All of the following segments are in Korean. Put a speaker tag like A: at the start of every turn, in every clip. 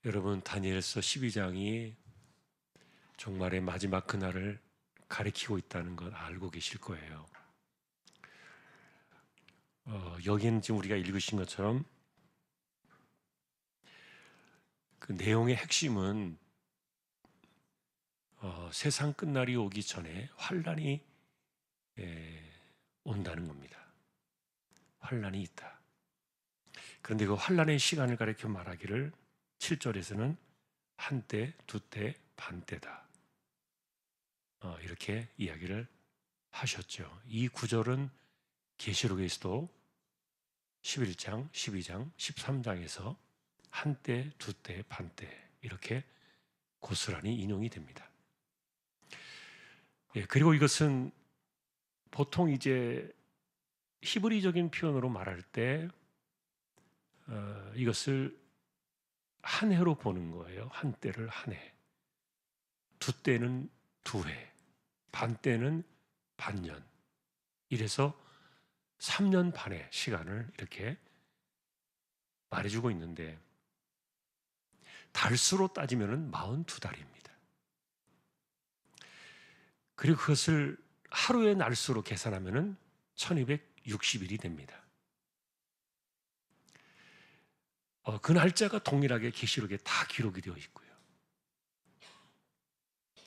A: 여러분, 다니엘서 12장이 종말의 마지막 그날을 가리키고 있다는 걸 알고 계실 거예요. 여기는 지금 우리가 읽으신 것처럼 그 내용의 핵심은 세상 끝날이 오기 전에 환란이 온다는 겁니다. 환란이 있다. 그런데 그 환란의 시간을 가리켜 말하기를 7절에서는 한때, 두때, 반때다. 이렇게 이야기를 하셨죠. 이 구절은 계시록에서도 11장, 12장, 13장에서 한때, 두때, 반때 이렇게 고스란히 인용이 됩니다. 그리고 이것은 보통 이제 히브리적인 표현으로 말할 때 이것을 한 해로 보는 거예요. 한때를 한 해, 두때는 두 해, 반때는 반년. 이래서 3년 반의 시간을 이렇게 말해주고 있는데 달수로 따지면 42달입니다. 그리고 그것을 하루의 날수로 계산하면 1260일이 됩니다. 그 날짜가 동일하게 계시록에 다 기록이 되어 있고요.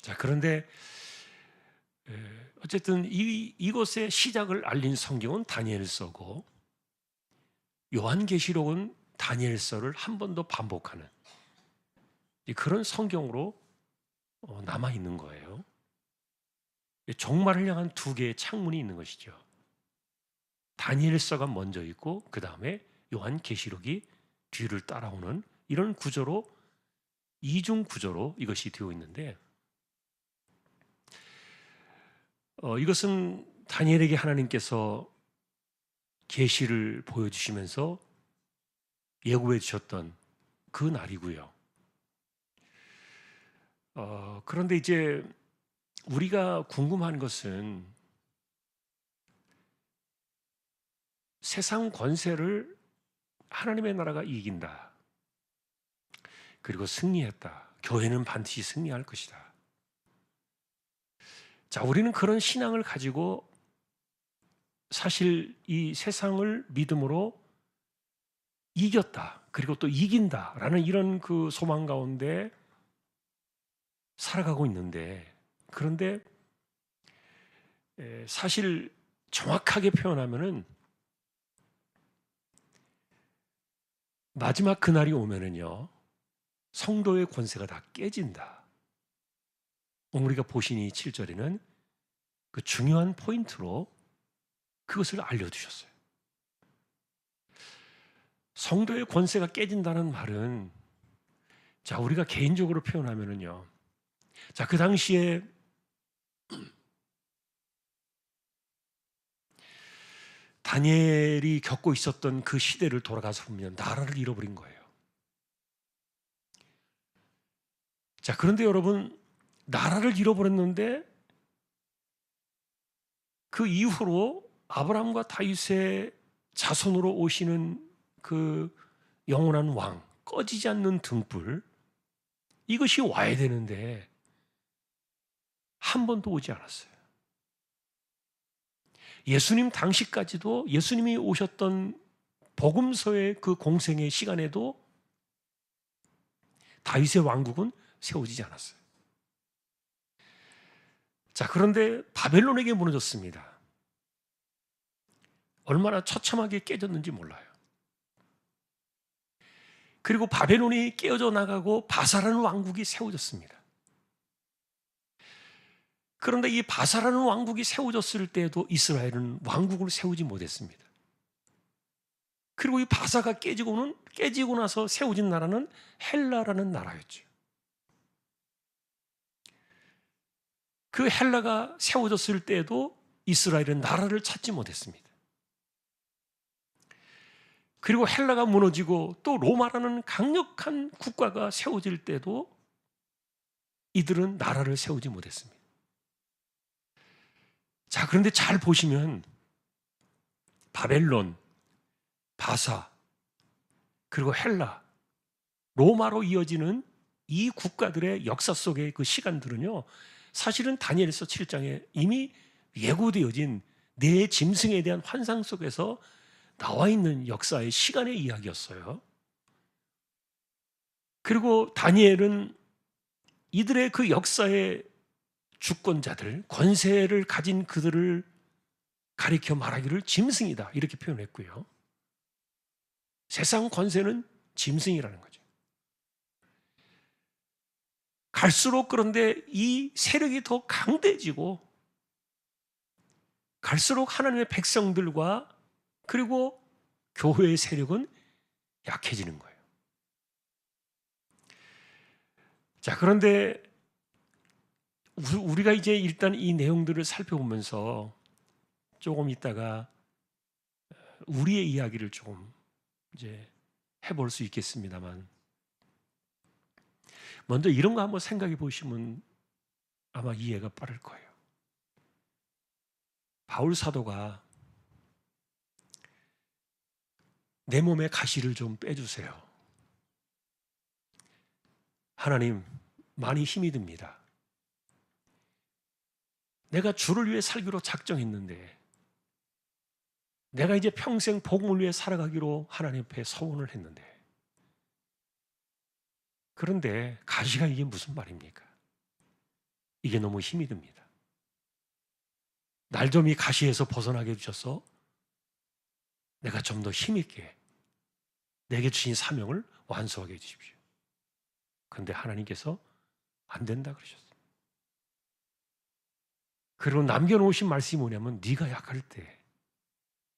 A: 자, 그런데 어쨌든 이곳의 시작을 알린 성경은 다니엘서고 요한계시록은 다니엘서를 한 번 더 반복하는 그런 성경으로 남아있는 거예요. 종말을 향한 두 개의 창문이 있는 것이죠. 다니엘서가 먼저 있고 그 다음에 요한계시록이 뒤를 따라오는 이런 구조로 이중 구조로 이것이 되어 있는데 이것은 다니엘에게 하나님께서 계시를 보여주시면서 예고해 주셨던 그 날이고요. 그런데 이제 우리가 궁금한 것은 세상 권세를 하나님의 나라가 이긴다. 그리고 승리했다. 교회는 반드시 승리할 것이다. 자, 우리는 그런 신앙을 가지고 사실 이 세상을 믿음으로 이겼다. 그리고 또 이긴다라는 이런 그 소망 가운데 살아가고 있는데 그런데 사실 정확하게 표현하면은 마지막 그날이 오면은요 성도의 권세가 다 깨진다. 우리가 보신 이 7절에는 그 중요한 포인트로 그것을 알려주셨어요. 성도의 권세가 깨진다는 말은 자 우리가 개인적으로 표현하면은요 자 그 당시에 다니엘이 겪고 있었던 그 시대를 돌아가서 보면 나라를 잃어버린 거예요. 자, 그런데 여러분, 나라를 잃어버렸는데 그 이후로 아브라함과 다윗의 자손으로 오시는 그 영원한 왕, 꺼지지 않는 등불, 이것이 와야 되는데 한 번도 오지 않았어요. 예수님 당시까지도 예수님이 오셨던 복음서의 그 공생의 시간에도 다윗의 왕국은 세워지지 않았어요. 자, 그런데 바벨론에게 무너졌습니다. 얼마나 처참하게 깨졌는지 몰라요. 그리고 바벨론이 깨어져 나가고 바사라는 왕국이 세워졌습니다. 그런데 이 바사라는 왕국이 세워졌을 때에도 이스라엘은 왕국을 세우지 못했습니다. 그리고 이 바사가 깨지고 나서 세워진 나라는 헬라라는 나라였죠. 그 헬라가 세워졌을 때에도 이스라엘은 나라를 찾지 못했습니다. 그리고 헬라가 무너지고 또 로마라는 강력한 국가가 세워질 때도 이들은 나라를 세우지 못했습니다. 자, 그런데 잘 보시면 바벨론, 바사, 그리고 헬라, 로마로 이어지는 이 국가들의 역사 속의 그 시간들은요, 사실은 다니엘서 7장에 이미 예고되어진 내 짐승에 대한 환상 속에서 나와 있는 역사의 시간의 이야기였어요. 그리고 다니엘은 이들의 그 역사의 주권자들, 권세를 가진 그들을 가리켜 말하기를 짐승이다 이렇게 표현했고요. 세상 권세는 짐승이라는 거죠. 갈수록 그런데 이 세력이 더 강대해지고 갈수록 하나님의 백성들과 그리고 교회의 세력은 약해지는 거예요. 자, 그런데 우리가 이제 일단 이 내용들을 살펴보면서 조금 있다가 우리의 이야기를 조금 이제 해볼 수 있겠습니다만, 먼저 이런 거 한번 생각해 보시면 아마 이해가 빠를 거예요. 바울 사도가 내 몸에 가시를 좀 빼주세요. 하나님, 많이 힘이 듭니다. 내가 주를 위해 살기로 작정했는데 내가 이제 평생 복음을 위해 살아가기로 하나님 앞에 서원을 했는데, 그런데 가시가 이게 무슨 말입니까? 이게 너무 힘이 듭니다. 날 좀 이 가시에서 벗어나게 해주셔서 내가 좀 더 힘있게 내게 주신 사명을 완수하게 해주십시오. 그런데 하나님께서 안 된다 그러셨어요. 그리고 남겨놓으신 말씀이 뭐냐면 네가 약할 때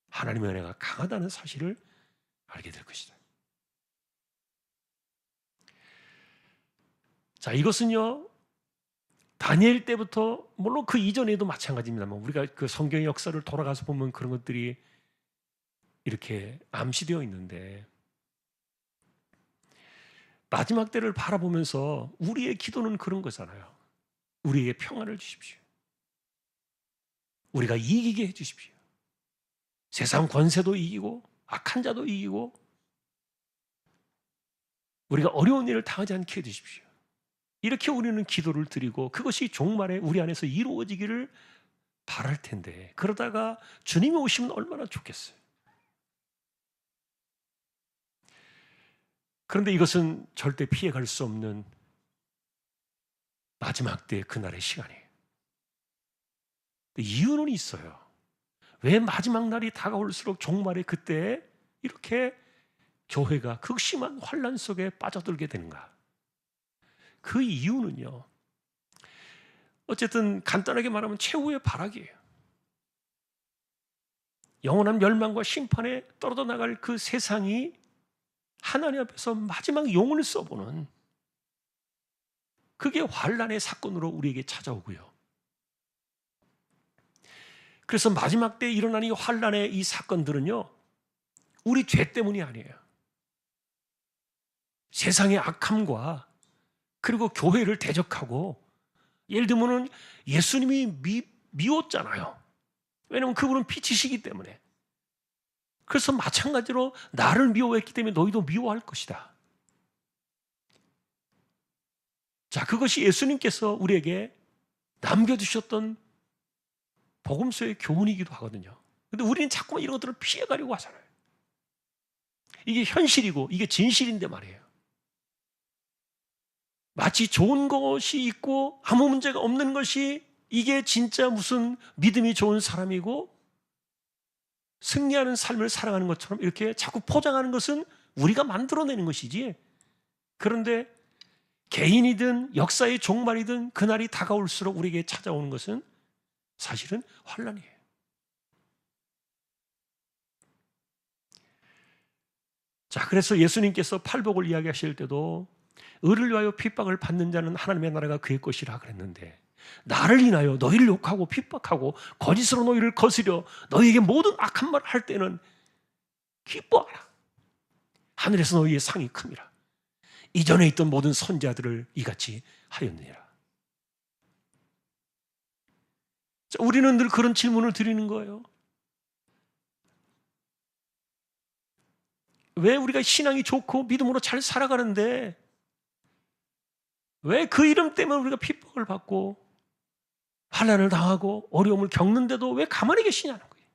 A: 하나님의 은혜가 강하다는 사실을 알게 될 것이다. 자, 이것은요 다니엘 때부터, 물론 그 이전에도 마찬가지입니다만, 우리가 그 성경의 역사를 돌아가서 보면 그런 것들이 이렇게 암시되어 있는데, 마지막 때를 바라보면서 우리의 기도는 그런 거잖아요. 우리에게 평안을 주십시오. 우리가 이기게 해주십시오. 세상 권세도 이기고 악한 자도 이기고 우리가 어려운 일을 당하지 않게 해주십시오. 이렇게 우리는 기도를 드리고 그것이 종말에 우리 안에서 이루어지기를 바랄 텐데, 그러다가 주님이 오시면 얼마나 좋겠어요. 그런데 이것은 절대 피해갈 수 없는 마지막 때의 그날의 시간이에요. 이유는 있어요. 왜 마지막 날이 다가올수록 종말의 그때에 이렇게 교회가 극심한 환난 속에 빠져들게 되는가? 그 이유는요, 어쨌든 간단하게 말하면 최후의 발악이에요. 영원한 멸망과 심판에 떨어져 나갈 그 세상이 하나님 앞에서 마지막 용을 써보는, 그게 환난의 사건으로 우리에게 찾아오고요. 그래서 마지막 때 일어나는 이 환난의 이 사건들은요, 우리 죄 때문이 아니에요. 세상의 악함과 그리고 교회를 대적하고, 예를 들면 예수님이 미웠잖아요. 왜냐하면 그분은 빛이시기 때문에. 그래서 마찬가지로 나를 미워했기 때문에 너희도 미워할 것이다. 자, 그것이 예수님께서 우리에게 남겨주셨던 복음서의 교훈이기도 하거든요. 근데 우리는 자꾸만 이런 것들을 피해가려고 하잖아요. 이게 현실이고 이게 진실인데 말이에요. 마치 좋은 것이 있고 아무 문제가 없는 것이 이게 진짜 무슨 믿음이 좋은 사람이고 승리하는 삶을 살아가는 것처럼 이렇게 자꾸 포장하는 것은 우리가 만들어내는 것이지. 그런데 개인이든 역사의 종말이든 그날이 다가올수록 우리에게 찾아오는 것은 사실은 환난이에요. 자, 그래서 예수님께서 팔복을 이야기하실 때도 의를 위하여 핍박을 받는 자는 하나님의 나라가 그의 것이라 그랬는데, 나를 인하여 너희를 욕하고 핍박하고 거짓으로 너희를 거스려 너희에게 모든 악한 말을 할 때는 기뻐하라. 하늘에서 너희의 상이 큼이라. 이전에 있던 모든 선지자들을 이같이 하였느니라. 자, 우리는 늘 그런 질문을 드리는 거예요. 왜 우리가 신앙이 좋고 믿음으로 잘 살아가는데 왜 그 이름 때문에 우리가 핍박을 받고 환난을 당하고 어려움을 겪는데도 왜 가만히 계시냐는 거예요.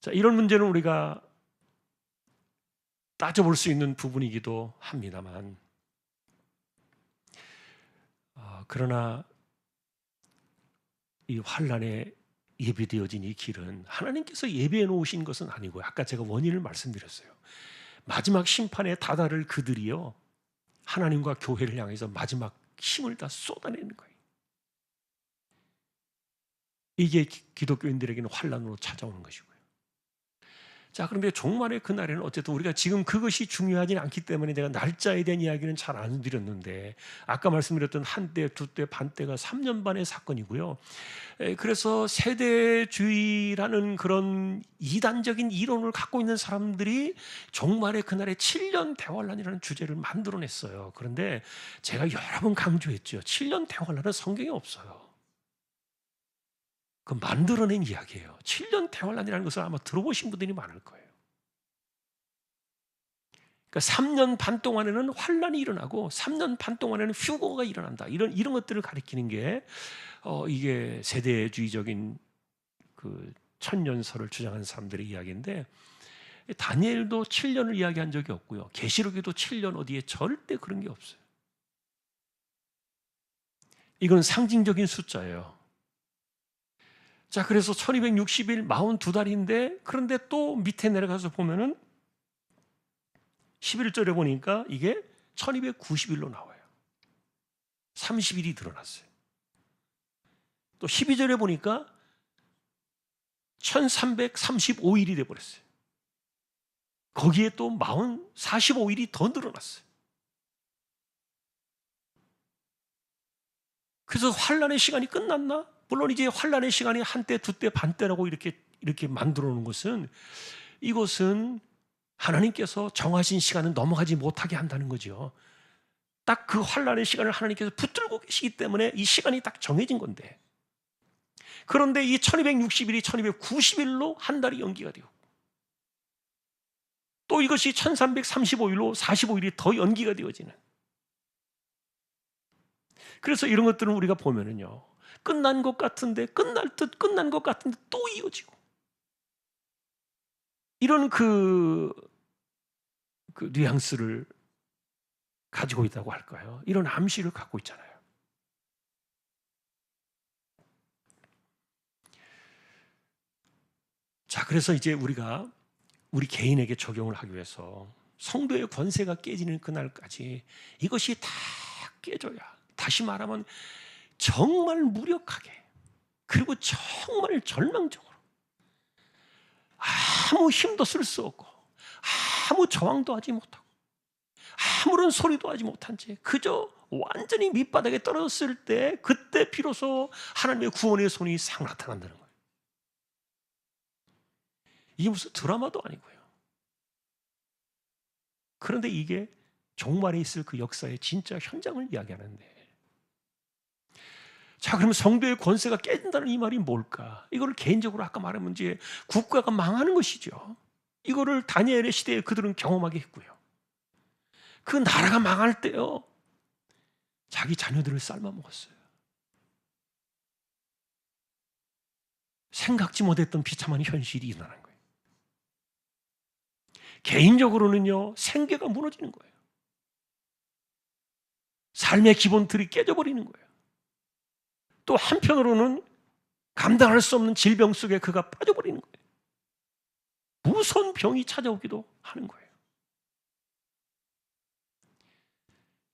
A: 자, 이런 문제는 우리가 따져볼 수 있는 부분이기도 합니다만, 그러나 이 환난에 예비되어진 이 길은 하나님께서 예비해 놓으신 것은 아니고요. 아까 제가 원인을 말씀드렸어요. 마지막 심판에 다다를 그들이요, 하나님과 교회를 향해서 마지막 힘을 다 쏟아내는 거예요. 이게 기독교인들에게는 환난으로 찾아오는 것이고요. 자, 그런데 종말의 그날에는 어쨌든 우리가 지금 그것이 중요하지 않기 때문에 내가 날짜에 대한 이야기는 잘 안 드렸는데, 아까 말씀드렸던 한때, 두때, 반때가 3년 반의 사건이고요. 그래서 세대주의라는 그런 이단적인 이론을 갖고 있는 사람들이 종말의 그날에 7년 대환란이라는 주제를 만들어냈어요. 그런데 제가 여러 번 강조했죠. 7년 대환란은 성경에 없어요. 그 만들어낸 이야기예요. 7년 대환란이라는 것을 아마 들어보신 분들이 많을 거예요. 그러니까 3년 반 동안에는 환란이 일어나고 3년 반 동안에는 휴거가 일어난다. 이런 것들을 가리키는 게 이게 세대주의적인 그 천년설을 주장하는 사람들의 이야기인데, 다니엘도 7년을 이야기한 적이 없고요. 계시록에도 7년 어디에 절대 그런 게 없어요. 이건 상징적인 숫자예요. 자, 그래서 1260일 42달인데, 그런데 또 밑에 내려가서 보면은 11절에 보니까 이게 1290일로 나와요. 30일이 드러났어요. 또 12절에 보니까 1335일이 돼버렸어요. 거기에 또 45일이 더 늘어났어요. 그래서 환란의 시간이 끝났나? 물론 이제 환란의 시간이 한때, 두때, 반때라고 이렇게 만들어 놓은 것은, 이것은 하나님께서 정하신 시간은 넘어가지 못하게 한다는 거죠. 딱 그 환란의 시간을 하나님께서 붙들고 계시기 때문에 이 시간이 딱 정해진 건데, 그런데 이 1260일이 1290일로 한 달이 연기가 되고, 또 이것이 1335일로 45일이 더 연기가 되어지는, 그래서 이런 것들은 우리가 보면은요, 끝난 것 같은데, 끝날 듯 끝난 것 같은데 또 이어지고, 이런 그 뉘앙스를 가지고 있다고 할까요? 이런 암시를 갖고 있잖아요. 자, 그래서 이제 우리가 우리 개인에게 적용을 하기 위해서 성도의 권세가 깨지는 그날까지 이것이 다 깨져야, 다시 말하면 정말 무력하게, 그리고 정말 절망적으로, 아무 힘도 쓸 수 없고 아무 저항도 하지 못하고 아무런 소리도 하지 못한 채 그저 완전히 밑바닥에 떨어졌을 때, 그때 비로소 하나님의 구원의 손이 싹 나타난다는 거예요. 이게 무슨 드라마도 아니고요. 그런데 이게 종말에 있을 그 역사의 진짜 현장을 이야기하는데, 자, 그러면 성도의 권세가 깨진다는 이 말이 뭘까? 이거를 개인적으로 아까 말한 이제 국가가 망하는 것이죠. 이거를 다니엘의 시대에 그들은 경험하게 했고요. 그 나라가 망할 때요, 자기 자녀들을 삶아 먹었어요. 생각지 못했던 비참한 현실이 일어나는 거예요. 개인적으로는요, 생계가 무너지는 거예요. 삶의 기본들이 깨져버리는 거예요. 또 한편으로는 감당할 수 없는 질병 속에 그가 빠져버리는 거예요. 무서운 병이 찾아오기도 하는 거예요.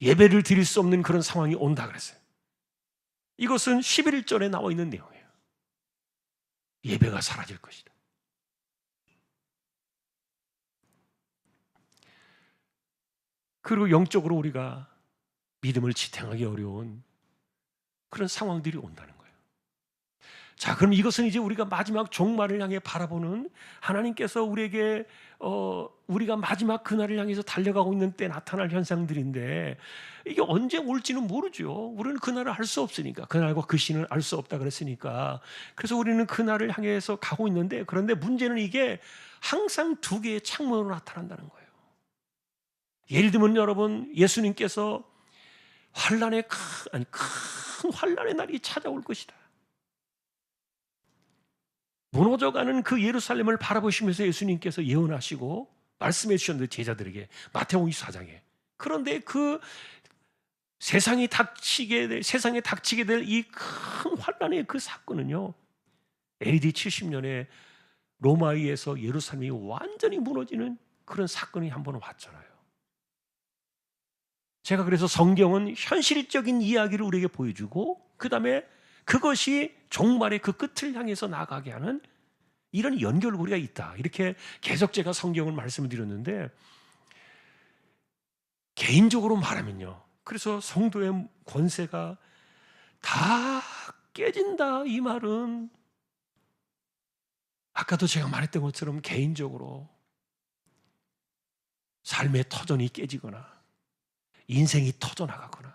A: 예배를 드릴 수 없는 그런 상황이 온다 그랬어요. 이것은 11절에 나와 있는 내용이에요. 예배가 사라질 것이다. 그리고 영적으로 우리가 믿음을 지탱하기 어려운 그런 상황들이 온다는 거예요. 자, 그럼 이것은 이제 우리가 마지막 종말을 향해 바라보는, 하나님께서 우리에게 우리가 마지막 그날을 향해서 달려가고 있는 때 나타날 현상들인데, 이게 언제 올지는 모르죠. 우리는 그날을 알 수 없으니까, 그날과 그 시는 알 수 없다 그랬으니까. 그래서 우리는 그날을 향해서 가고 있는데, 그런데 문제는 이게 항상 두 개의 창문으로 나타난다는 거예요. 예를 들면 여러분, 예수님께서 큰 환난의 날이 찾아올 것이다. 무너져가는 그 예루살렘을 바라보시면서 예수님께서 예언하시고 말씀해 주셨는데, 제자들에게 마태복음 24장에. 그런데 그 세상에 닥치게 될 이 큰 환난의 그 사건은요, AD 70년에 로마에 의해서 예루살렘이 완전히 무너지는 그런 사건이 한 번 왔잖아요. 제가 그래서 성경은 현실적인 이야기를 우리에게 보여주고, 그 다음에 그것이 종말의 그 끝을 향해서 나가게 하는 이런 연결고리가 있다, 이렇게 계속 제가 성경을 말씀을 드렸는데, 개인적으로 말하면요, 그래서 성도의 권세가 다 깨진다, 이 말은 아까도 제가 말했던 것처럼 개인적으로 삶의 터전이 깨지거나 인생이 터져나가거나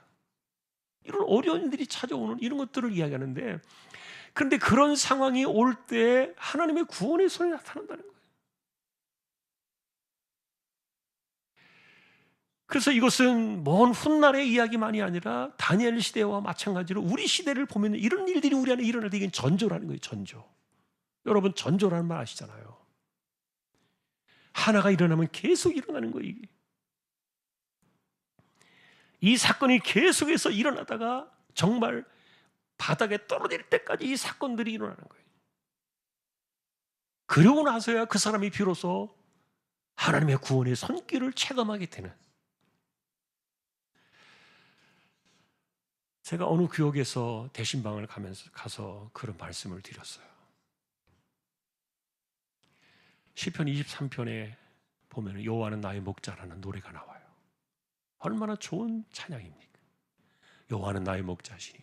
A: 이런 어려운 일들이 찾아오는 이런 것들을 이야기하는데, 그런데 그런 상황이 올 때 하나님의 구원의 손이 나타난다는 거예요. 그래서 이것은 먼 훗날의 이야기만이 아니라 다니엘 시대와 마찬가지로 우리 시대를 보면 이런 일들이 우리 안에 일어날 때 이게 전조라는 거예요. 전조. 여러분, 전조라는 말 아시잖아요. 하나가 일어나면 계속 일어나는 거예요. 이게. 이 사건이 계속해서 일어나다가 정말 바닥에 떨어질 때까지 이 사건들이 일어나는 거예요. 그러고 나서야 그 사람이 비로소 하나님의 구원의 손길을 체감하게 되는. 제가 어느 교역에서 대신방을 가서 그런 말씀을 드렸어요. 시편 23편에 보면 여호와는 나의 목자라는 노래가 나와요. 얼마나 좋은 찬양입니까? 여호와는 나의 목자시니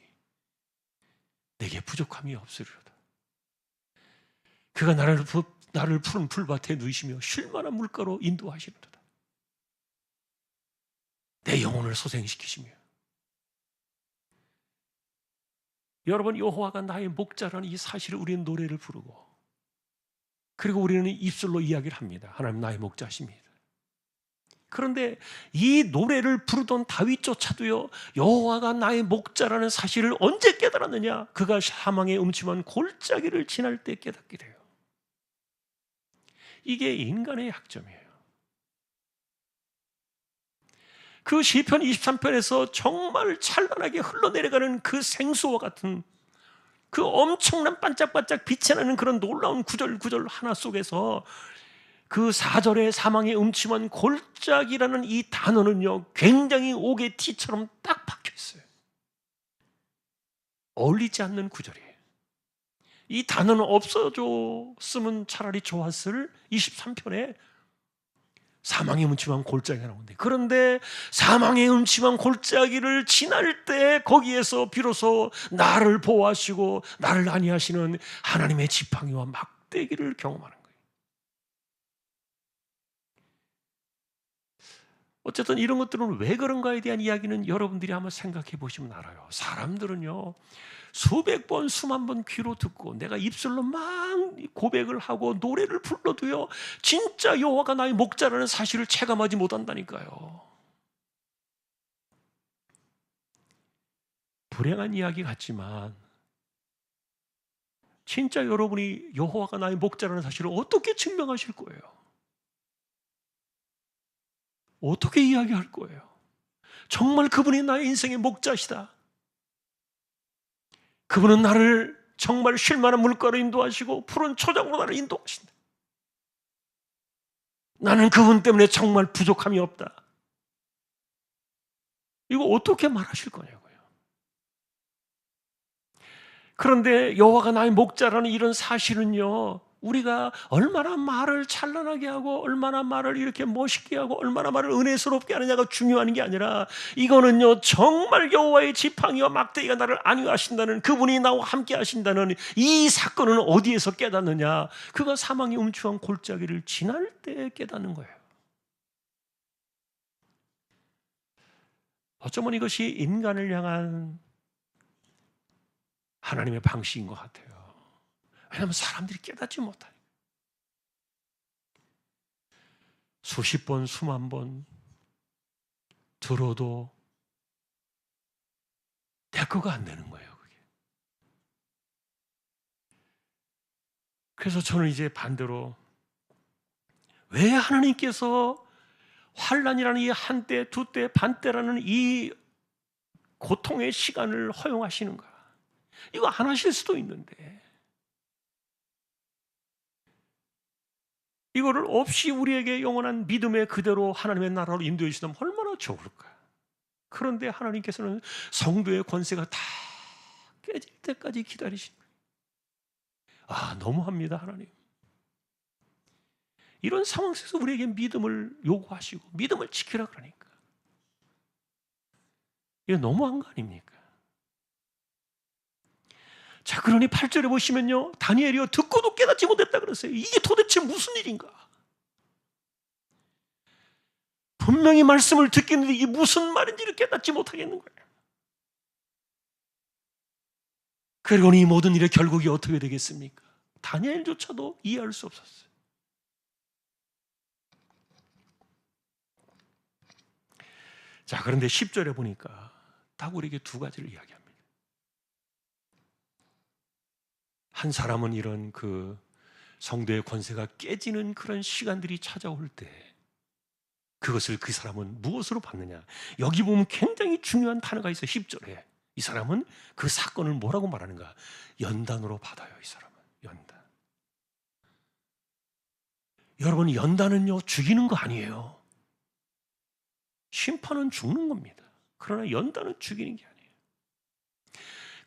A: 내게 부족함이 없으리로다. 그가 나를 푸른 풀밭에 누이시며 쉴 만한 물가로 인도하시리로다. 내 영혼을 소생시키시며. 여러분, 여호와가 나의 목자라는 이 사실을 우리는 노래를 부르고, 그리고 우리는 입술로 이야기를 합니다. 하나님 나의 목자십니다. 그런데 이 노래를 부르던 다윗조차도요, 여호와가 나의 목자라는 사실을 언제 깨달았느냐? 그가 사망의 음침한 골짜기를 지날 때 깨닫게 돼요. 이게 인간의 약점이에요. 그 시편 23편에서 정말 찬란하게 흘러내려가는 그 생수와 같은 그 엄청난 반짝반짝 빛이 나는 그런 놀라운 구절 하나 속에서 그 4절의 사망의 음침한 골짜기라는 이 단어는요, 굉장히 옥의 티처럼 딱 박혀 있어요. 어울리지 않는 구절이에요. 이 단어는 없어졌으면 차라리 좋았을 23편에 사망의 음침한 골짜기가 나오는데, 그런데 사망의 음침한 골짜기를 지날 때 거기에서 비로소 나를 보호하시고 나를 안위하시는 하나님의 지팡이와 막대기를 경험하는 거예요. 어쨌든 이런 것들은 왜 그런가에 대한 이야기는 여러분들이 한번 생각해 보시면 알아요. 사람들은요, 수백 번 수만 번 귀로 듣고 내가 입술로 막 고백을 하고 노래를 불러도요, 진짜 여호와가 나의 목자라는 사실을 체감하지 못한다니까요. 불행한 이야기 같지만 진짜 여러분이 여호와가 나의 목자라는 사실을 어떻게 증명하실 거예요? 어떻게 이야기할 거예요? 정말 그분이 나의 인생의 목자시다. 그분은 나를 정말 쉴 만한 물가로 인도하시고 푸른 초장으로 나를 인도하신다. 나는 그분 때문에 정말 부족함이 없다. 이거 어떻게 말하실 거냐고요. 그런데 여호와가 나의 목자라는 이런 사실은요, 우리가 얼마나 말을 찬란하게 하고 얼마나 말을 이렇게 멋있게 하고 얼마나 말을 은혜스럽게 하느냐가 중요한 게 아니라, 이거는요 정말 여호와의 지팡이와 막대기가 나를 안위하신다는, 그분이 나와 함께 하신다는 이 사건은 어디에서 깨닫느냐? 그가 사망의 음추한 골짜기를 지날 때 깨닫는 거예요. 어쩌면 이것이 인간을 향한 하나님의 방식인 것 같아요. 왜냐하면 사람들이 깨닫지 못하니까. 수십 번, 수만 번 들어도 대꾸가 안 되는 거예요, 그게. 그래서 저는 이제 반대로, 왜 하나님께서 환난이라는 이 한때, 두때, 반때라는 이 고통의 시간을 허용하시는가? 이거 안 하실 수도 있는데, 이거를 없이 우리에게 영원한 믿음의 그대로 하나님의 나라로 인도해 주시면 얼마나 좋을까? 그런데 하나님께서는 성도의 권세가 다 깨질 때까지 기다리시는 거예요. 아, 너무합니다, 하나님. 이런 상황 속에서 우리에게 믿음을 요구하시고 믿음을 지키라 그러니까. 이거 너무한 거 아닙니까? 자, 그러니 8절에 보시면요, 다니엘이요 듣고도 깨닫지 못했다 그랬어요. 이게 도대체 무슨 일인가? 분명히 말씀을 듣겠는데 이게 무슨 말인지를 깨닫지 못하겠는 거예요. 그리고 이 모든 일의 결국이 어떻게 되겠습니까? 다니엘조차도 이해할 수 없었어요. 자, 그런데 10절에 보니까 딱 우리에게 두 가지를 이야기합니다. 한 사람은 이런 그 성도의 권세가 깨지는 그런 시간들이 찾아올 때 그것을 그 사람은 무엇으로 받느냐? 여기 보면 굉장히 중요한 단어가 있어요. 10절에. 이 사람은 그 사건을 뭐라고 말하는가? 연단으로 받아요. 이 사람은 연단. 여러분, 연단은요 죽이는 거 아니에요. 심판은 죽는 겁니다. 그러나 연단은 죽이는 게 아니에요.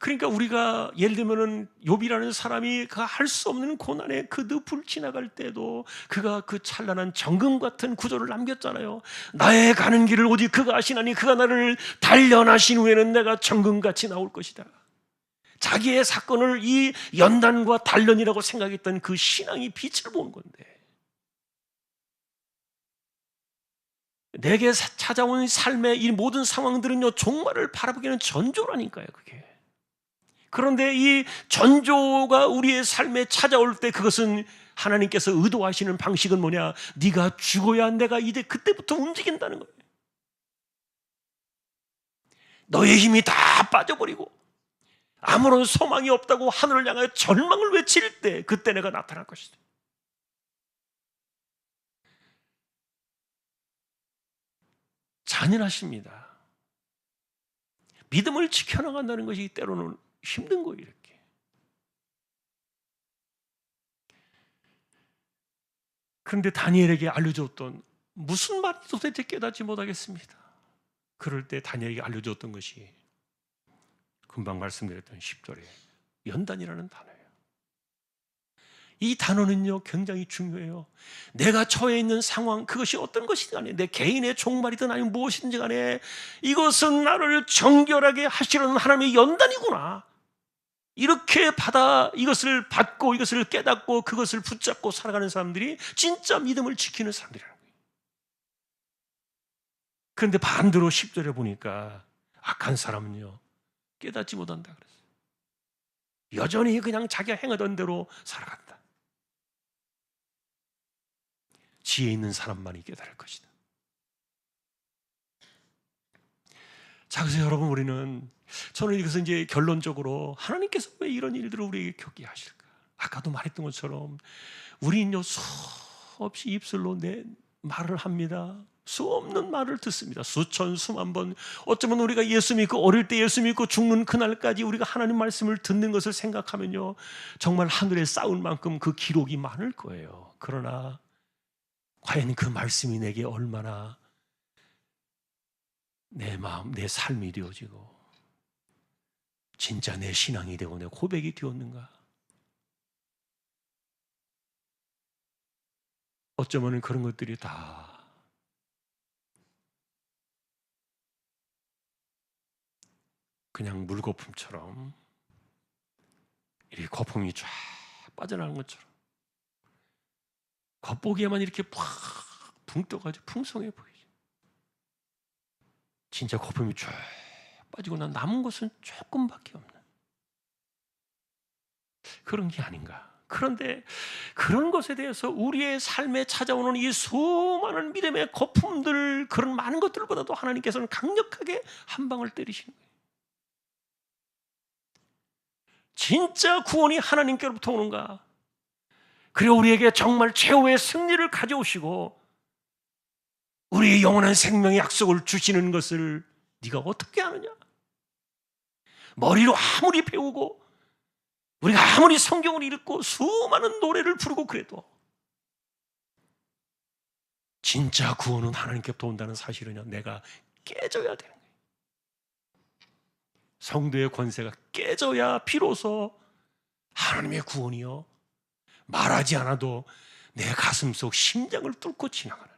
A: 그러니까 우리가 예를 들면은 욥이라는 사람이 그 할 수 없는 고난의 그 늪을 지나갈 때도 그가 그 찬란한 정금 같은 구절을 남겼잖아요. 나의 가는 길을 오직 그가 아시나니 그가 나를 단련하신 후에는 내가 정금같이 나올 것이다. 자기의 사건을 이 연단과 단련이라고 생각했던 그 신앙이 빛을 보는 건데, 내게 찾아온 삶의 이 모든 상황들은요 종말을 바라보기에는 전조라니까요, 그게. 그런데 이 전조가 우리의 삶에 찾아올 때 그것은 하나님께서 의도하시는 방식은 뭐냐? 네가 죽어야 내가 이제 그때부터 움직인다는 거예요. 너의 힘이 다 빠져버리고 아무런 소망이 없다고 하늘을 향하여 절망을 외칠 때 그때 내가 나타날 것이다. 잔인하십니다. 믿음을 지켜나간다는 것이 때로는 힘든 거예요, 이렇게. 그런데 다니엘에게 알려줬던 무슨 말인지 도대체 깨닫지 못하겠습니다. 그럴 때 다니엘에게 알려줬던 것이 금방 말씀드렸던 10절에 연단이라는 단어예요. 이 단어는요 굉장히 중요해요. 내가 처해 있는 상황, 그것이 어떤 것이든 간에, 내 개인의 종말이든 아니면 무엇이든지 간에 이것은 나를 정결하게 하시려는 하나님의 연단이구나. 이렇게 이것을 받고 이것을 깨닫고 그것을 붙잡고 살아가는 사람들이 진짜 믿음을 지키는 사람들이라는 거예요. 그런데 반대로 10절에 보니까 악한 사람은요 깨닫지 못한다 그랬어요. 여전히 그냥 자기가 행하던 대로 살아간다. 지혜 있는 사람만이 깨달을 것이다. 자, 그래서 여러분, 저는 이것은 이제 결론적으로 하나님께서 왜 이런 일들을 우리에게 겪게 하실까? 아까도 말했던 것처럼 우리는요 수없이 입술로 말을 합니다. 수 없는 말을 듣습니다. 수천 수만 번. 어쩌면 우리가 예수 믿고 어릴 때 예수 믿고 죽는 그날까지 우리가 하나님 말씀을 듣는 것을 생각하면요 정말 하늘에 쌓을 만큼 그 기록이 많을 거예요. 그러나 과연 그 말씀이 내게 얼마나 내 마음, 내 삶이 되어지고 진짜 내 신앙이 되고 내 고백이 되었는가? 어쩌면 그런 것들이 다 그냥 물거품처럼 이 거품이 쫙 빠져나가는 것처럼 겉보기에만 이렇게 팍 붕 떠가지고 풍성해 보이죠. 진짜 거품이 쫙 빠지고 난 남은 것은 조금밖에 없는 그런 게 아닌가. 그런데 그런 것에 대해서 우리의 삶에 찾아오는 이 수많은 믿음의 거품들, 그런 많은 것들보다도 하나님께서는 강력하게 한 방을 때리시는 거예요. 진짜 구원이 하나님께로부터 오는가? 그리고 우리에게 정말 최후의 승리를 가져오시고 우리의 영원한 생명의 약속을 주시는 것을 네가 어떻게 아느냐? 머리로 아무리 배우고 우리가 아무리 성경을 읽고 수많은 노래를 부르고 그래도 진짜 구원은 하나님께부터 온다는 사실은요, 내가 깨져야 되는 거예요. 성도의 권세가 깨져야 비로소 하나님의 구원이요, 말하지 않아도 내 가슴속 심장을 뚫고 지나가는,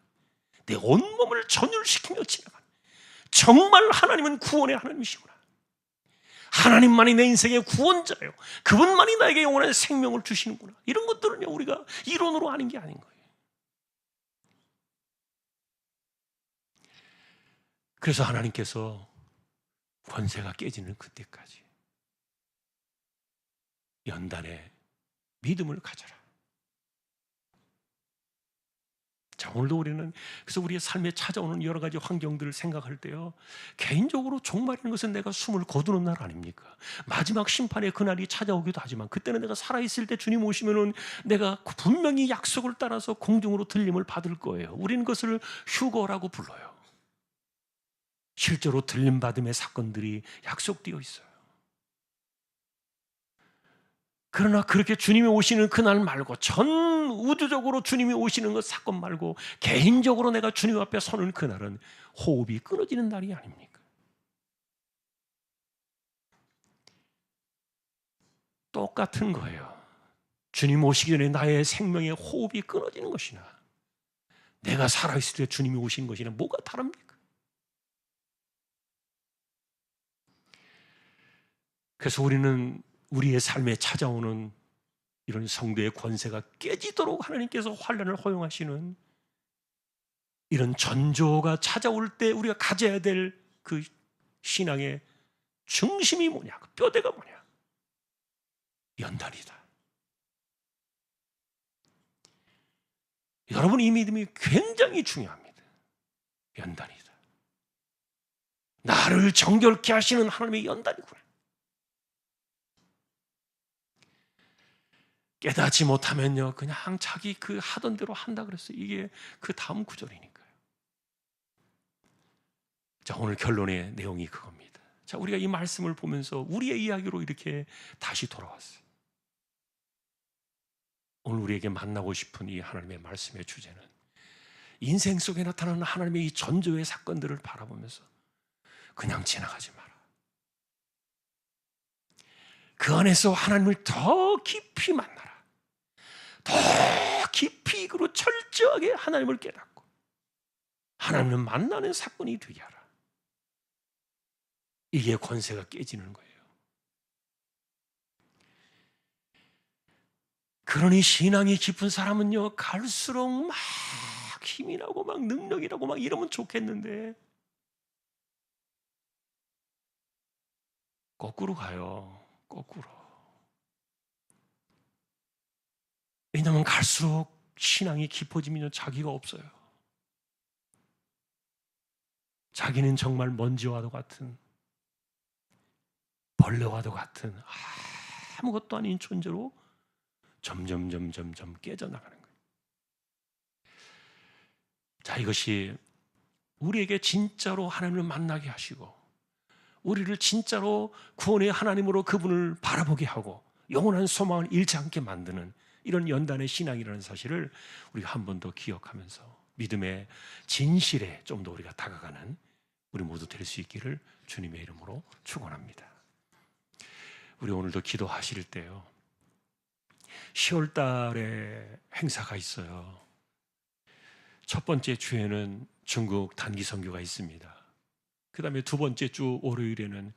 A: 내 온몸을 전율시키며 지나가는, 정말 하나님은 구원의 하나님이시구나, 하나님만이 내 인생의 구원자요, 그분만이 나에게 영원한 생명을 주시는구나, 이런 것들은요 우리가 이론으로 아는 게 아닌 거예요. 그래서 하나님께서 권세가 깨지는 그때까지 연단에 믿음을 가져라. 자, 오늘도 우리는 그래서 우리의 삶에 찾아오는 여러 가지 환경들을 생각할 때요, 개인적으로 종말이라는 것은 내가 숨을 거두는 날 아닙니까? 마지막 심판의 그날이 찾아오기도 하지만 그때는 내가 살아있을 때 주님 오시면은 내가 분명히 약속을 따라서 공중으로 들림을 받을 거예요. 우리는 그것을 휴거라고 불러요. 실제로 들림받음의 사건들이 약속되어 있어요. 그러나 그렇게 주님이 오시는 그날 말고, 전 우주적으로 주님이 오시는 그 사건 말고 개인적으로 내가 주님 앞에 서는 그날은 호흡이 끊어지는 날이 아닙니까? 똑같은 거예요. 주님 오시기 전에 나의 생명의 호흡이 끊어지는 것이나 내가 살아있을 때 주님이 오신 것이나 뭐가 다릅니까? 그래서 우리는 우리의 삶에 찾아오는 이런 성도의 권세가 깨지도록 하나님께서 환난을 허용하시는 이런 전조가 찾아올 때 우리가 가져야 될 그 신앙의 중심이 뭐냐, 그 뼈대가 뭐냐? 연단이다. 여러분, 이 믿음이 굉장히 중요합니다. 연단이다. 나를 정결케 하시는 하나님의 연단이구나. 깨닫지 못하면요, 그냥 자기 그 하던 대로 한다 그랬어요. 이게 그 다음 구절이니까요. 자, 오늘 결론의 내용이 그겁니다. 자, 우리가 이 말씀을 보면서 우리의 이야기로 이렇게 다시 돌아왔어요. 오늘 우리에게 만나고 싶은 이 하나님의 말씀의 주제는 인생 속에 나타나는 하나님의 이 전조의 사건들을 바라보면서 그냥 지나가지 마라. 그 안에서 하나님을 더 깊이 만나라. 더 깊이, 그리고 철저하게 하나님을 깨닫고 하나님을 만나는 사건이 되게 하라. 이게 권세가 깨지는 거예요. 그러니 신앙이 깊은 사람은요, 갈수록 막 힘이 나고 막 능력이 나고 막 이러면 좋겠는데 거꾸로 가요. 거꾸로. 왜냐하면 갈수록 신앙이 깊어지면 자기가 없어요. 자기는 정말 먼지와도 같은, 벌레와도 같은 아무것도 아닌 존재로 점점 깨져나가는 거예요. 자, 이것이 우리에게 진짜로 하나님을 만나게 하시고 우리를 진짜로 구원의 하나님으로 그분을 바라보게 하고 영원한 소망을 잃지 않게 만드는 이런 연단의 신앙이라는 사실을 우리가 한 번 더 기억하면서 믿음의 진실에 좀 더 우리가 다가가는 우리 모두 될 수 있기를 주님의 이름으로 축원합니다. 우리 오늘도 기도하실 때요, 10월 달에 행사가 있어요. 첫 번째 주에는 중국 단기 선교가 있습니다. 그 다음에 두 번째 주 월요일에는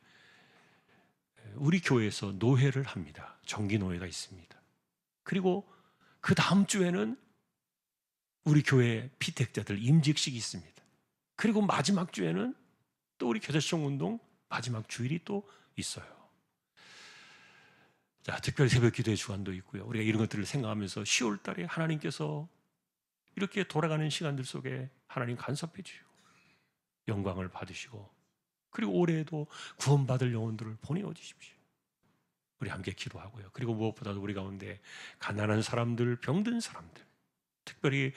A: 우리 교회에서 노회를 합니다. 정기 노회가 있습니다. 그리고 그 다음 주에는 우리 교회 피택자들 임직식이 있습니다. 그리고 마지막 주에는 또 우리 교대청 운동 마지막 주일이 또 있어요. 자, 특별히 새벽 기도의 주간도 있고요. 우리가 이런 것들을 생각하면서 10월 달에 하나님께서 이렇게 돌아가는 시간들 속에 하나님 간섭해 주시고 영광을 받으시고 그리고 올해에도 구원받을 영혼들을 보내어 주십시오. 우리 함께 기도하고요. 그리고 무엇보다도 우리 가운데 가난한 사람들, 병든 사람들, 특별히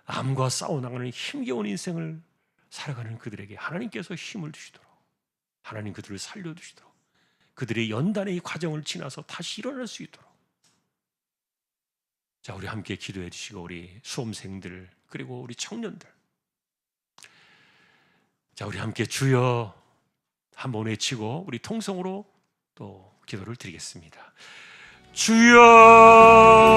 A: 암과 싸워나가는 힘겨운 인생을 살아가는 그들에게 하나님께서 힘을 주시도록, 하나님 그들을 살려주시도록, 그들의 연단의 이 과정을 지나서 다시 일어날 수 있도록. 자, 우리 함께 기도해 주시고 우리 수험생들 그리고 우리 청년들, 자, 우리 함께 주여 한번 외치고 우리 통성으로 또 기도를 드리겠습니다. 주여.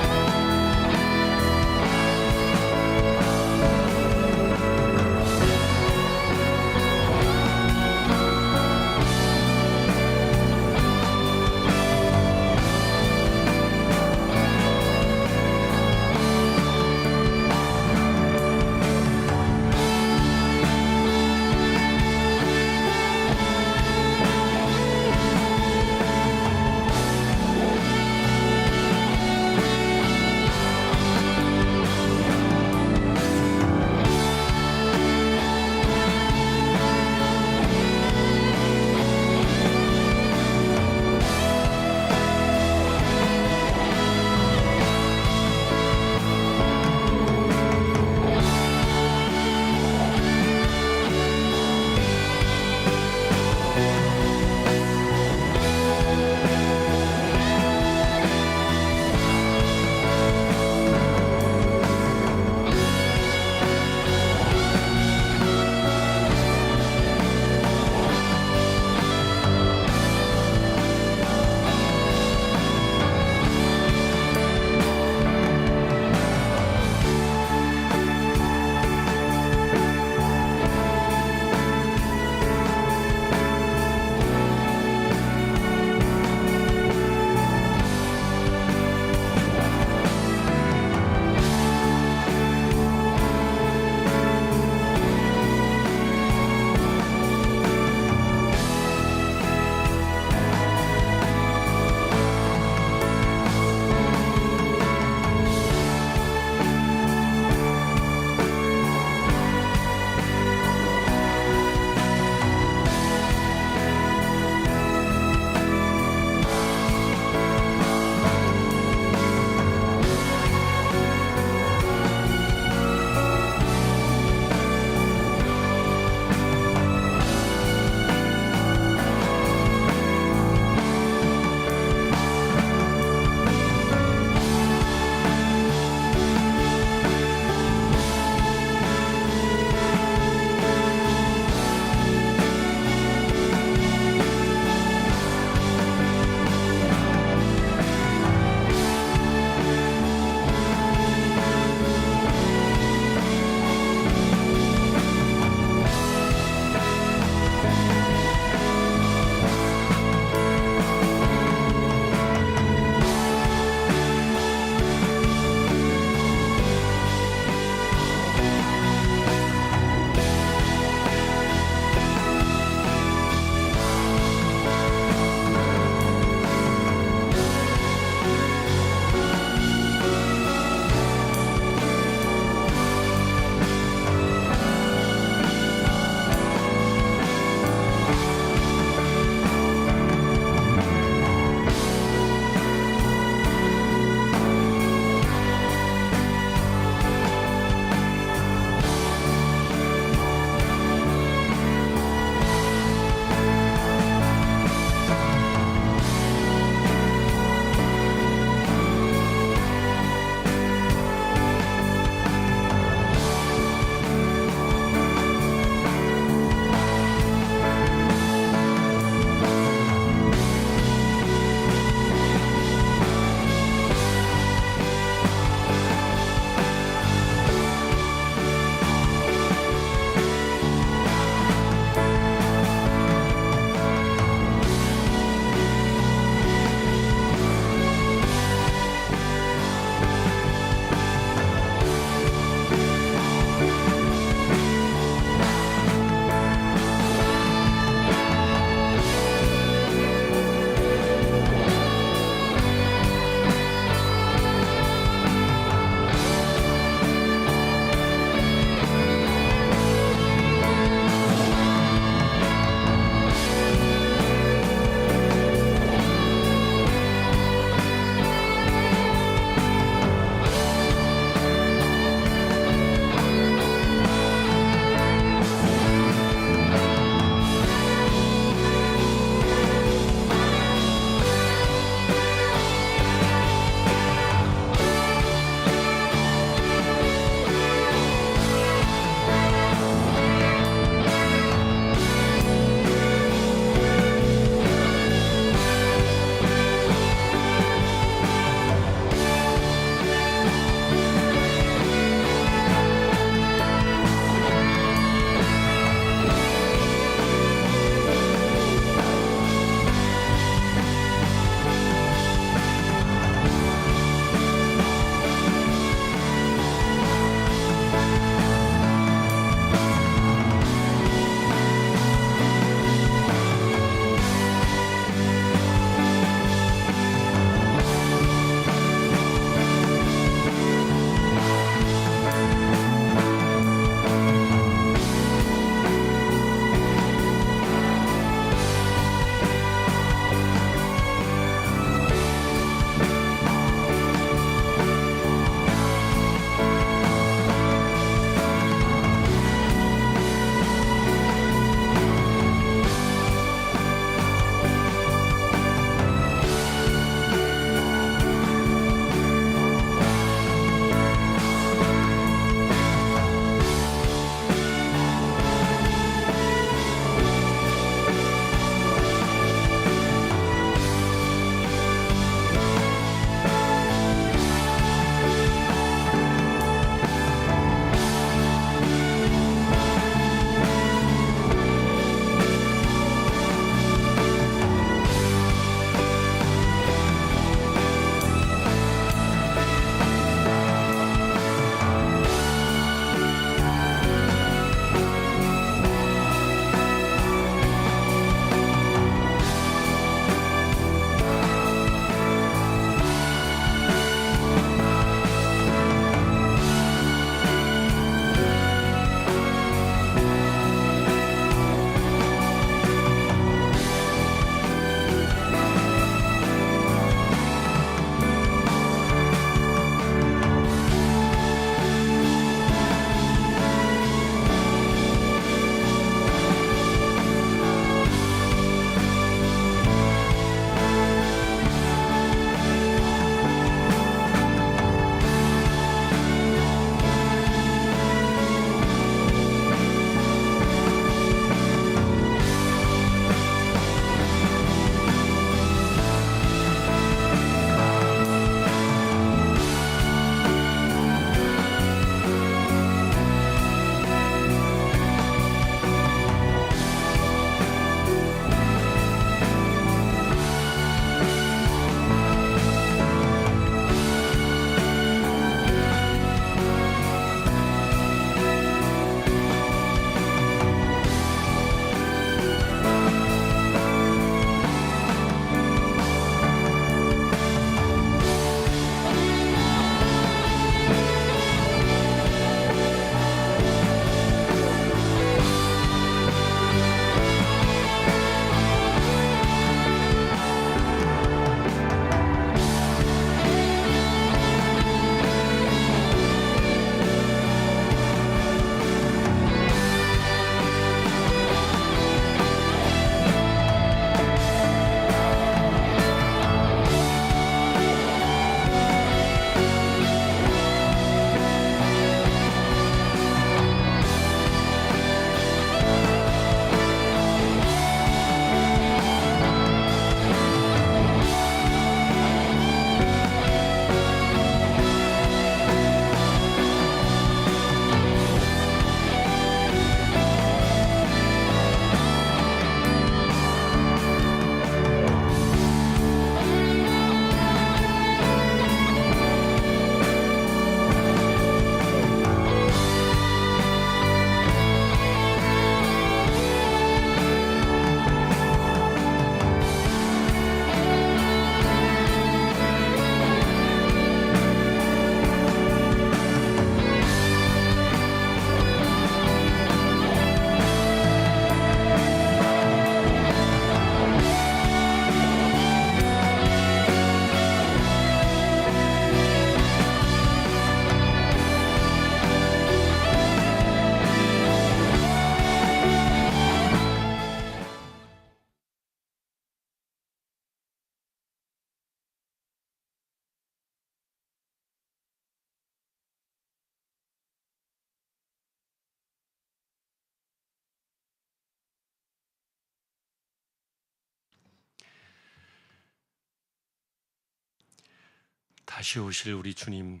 A: 다시 오실 우리 주님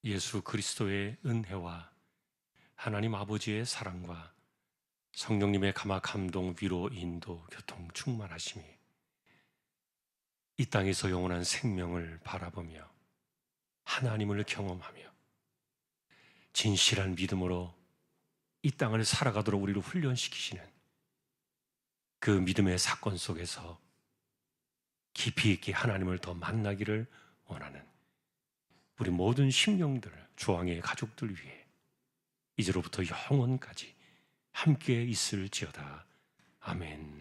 A: 예수 그리스도의 은혜와 하나님 아버지의 사랑과 성령님의 감화 감동 위로 인도 교통 충만하심이 이 땅에서 영원한 생명을 바라보며 하나님을 경험하며 진실한 믿음으로 이 땅을 살아가도록 우리를 훈련시키시는 그 믿음의 사건 속에서 깊이 있게 하나님을 더 만나기를 원하는 우리 모든 심령들, 주왕의 가족들 위해 이제로부터 영원까지 함께 있을지어다. 아멘.